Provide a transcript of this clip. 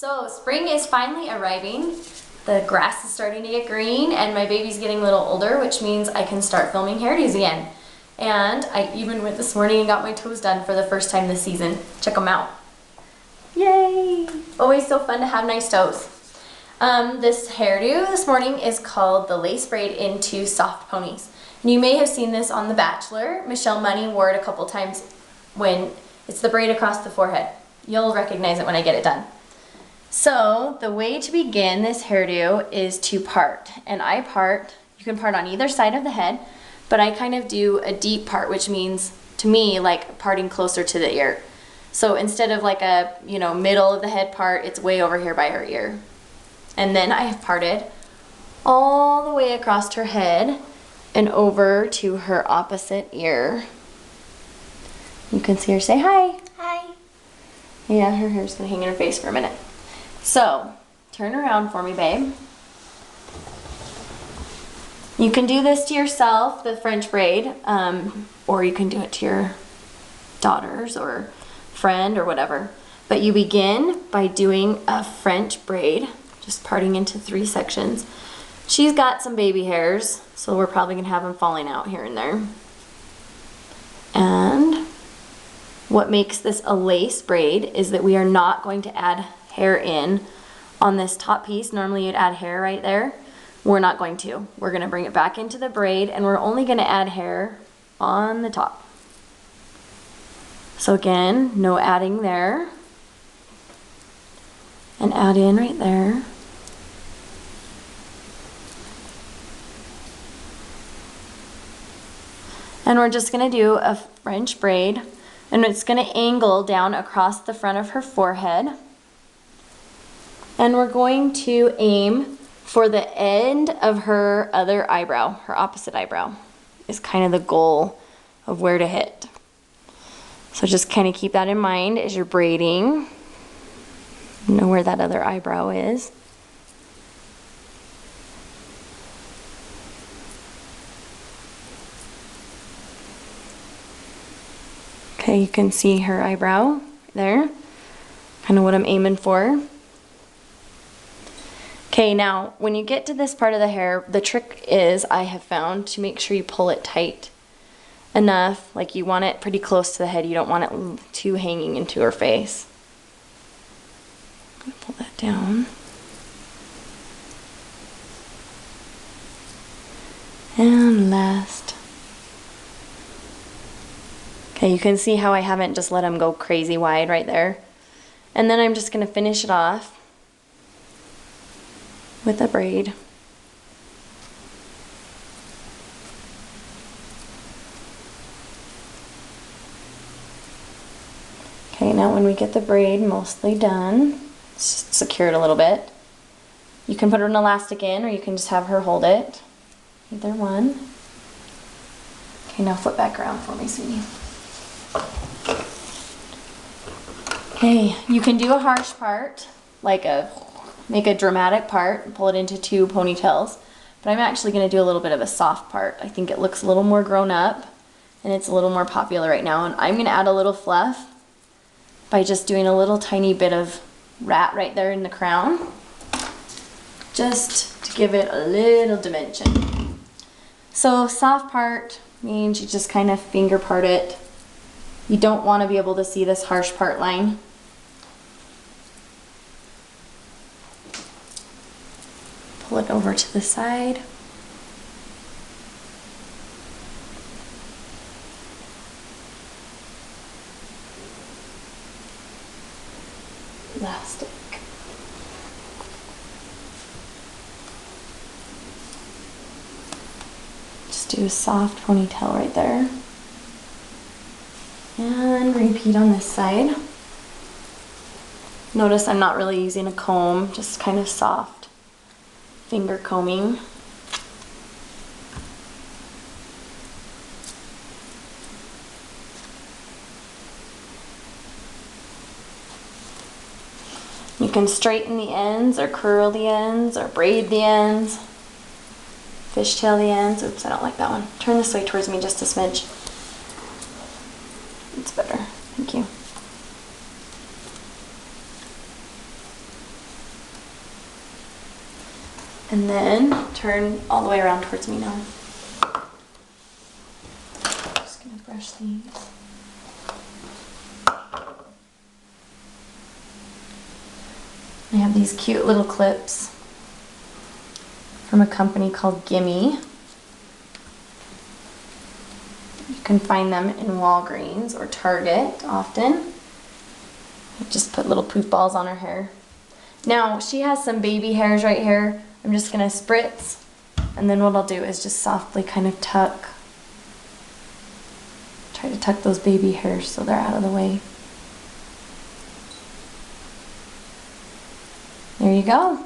So spring is finally arriving. The grass is starting to get green and my baby's getting a little older, which means I can start filming hairdos again. And I even went this morning and got my toes done for the first time this season. Check them out. Yay! Always so fun to have nice toes. This hairdo this morning is called the Lace Braid into soft ponies. And you may have seen this on The Bachelor. Michelle Money wore it a couple times when it's the braid across the forehead. You'll recognize it when I get it done. So the way to begin this hairdo is to part. And I part, you can part on either side of the head, but I kind of do a deep part, which means to me like parting closer to the ear. So instead of like a, middle of the head part, it's way over here by her ear. And then I have parted all the way across her head and over to her opposite ear. You can see her say hi. Hi. Yeah, her hair's gonna hang in her face for a minute. So, turn around for me, babe. You can do this to yourself, the French braid, or you can do it to your daughters or friend or whatever. But you begin by doing a French braid, just parting into 3 sections. She's got some baby hairs, so we're probably gonna have them falling out here and there. And what makes this a lace braid is that we are not going to add hair in on this top piece. Normally you'd add hair right there. We're not going to. We're gonna bring it back into the braid and we're only gonna add hair on the top. So again, no adding there. And add in right there. And we're just gonna do a French braid and it's gonna angle down across the front of her forehead. And we're going to aim for the end of her other eyebrow, her opposite eyebrow is kind of the goal of where to hit. So just kind of keep that in mind as you're braiding. Know where that other eyebrow is. Okay, you can see her eyebrow there, kind of what I'm aiming for. Okay, now when you get to this part of the hair, the trick is, I have found, to make sure you pull it tight enough, like you want it pretty close to the head, you don't want it too hanging into her face. I'm gonna pull that down. And last. Okay, you can see how I haven't just let them go crazy wide right there. And then I'm just gonna finish it off with a braid. Okay, now when we get the braid mostly done, just secure it a little bit. You can put an elastic in or you can just have her hold it. Either one. Okay, now flip back around for me, sweetie. Okay, you can do a harsh part, like make a dramatic part and pull it into 2 ponytails. But I'm actually going to do a little bit of a soft part. I think it looks a little more grown up and it's a little more popular right now. And I'm going to add a little fluff by just doing a little tiny bit of rat right there in the crown, just to give it a little dimension. So soft part means you just kind of finger part it. You don't want to be able to see this harsh part line. Pull it over to the side. Elastic. Just do a soft ponytail right there. And repeat on this side. Notice I'm not really using a comb, just kind of soft finger combing. You can straighten the ends or curl the ends or braid the ends, fishtail the ends. Oops, I don't like that one. Turn this way towards me just a smidge. It's better. Thank you. And then turn all the way around towards me now. Just gonna brush these. I have these cute little clips from a company called Gimme. You can find them in Walgreens or Target often. Just put little poof balls on her hair. Now she has some baby hairs right here. I'm just gonna spritz, and then what I'll do is just softly kind of tuck. Try to tuck those baby hairs so they're out of the way. There you go.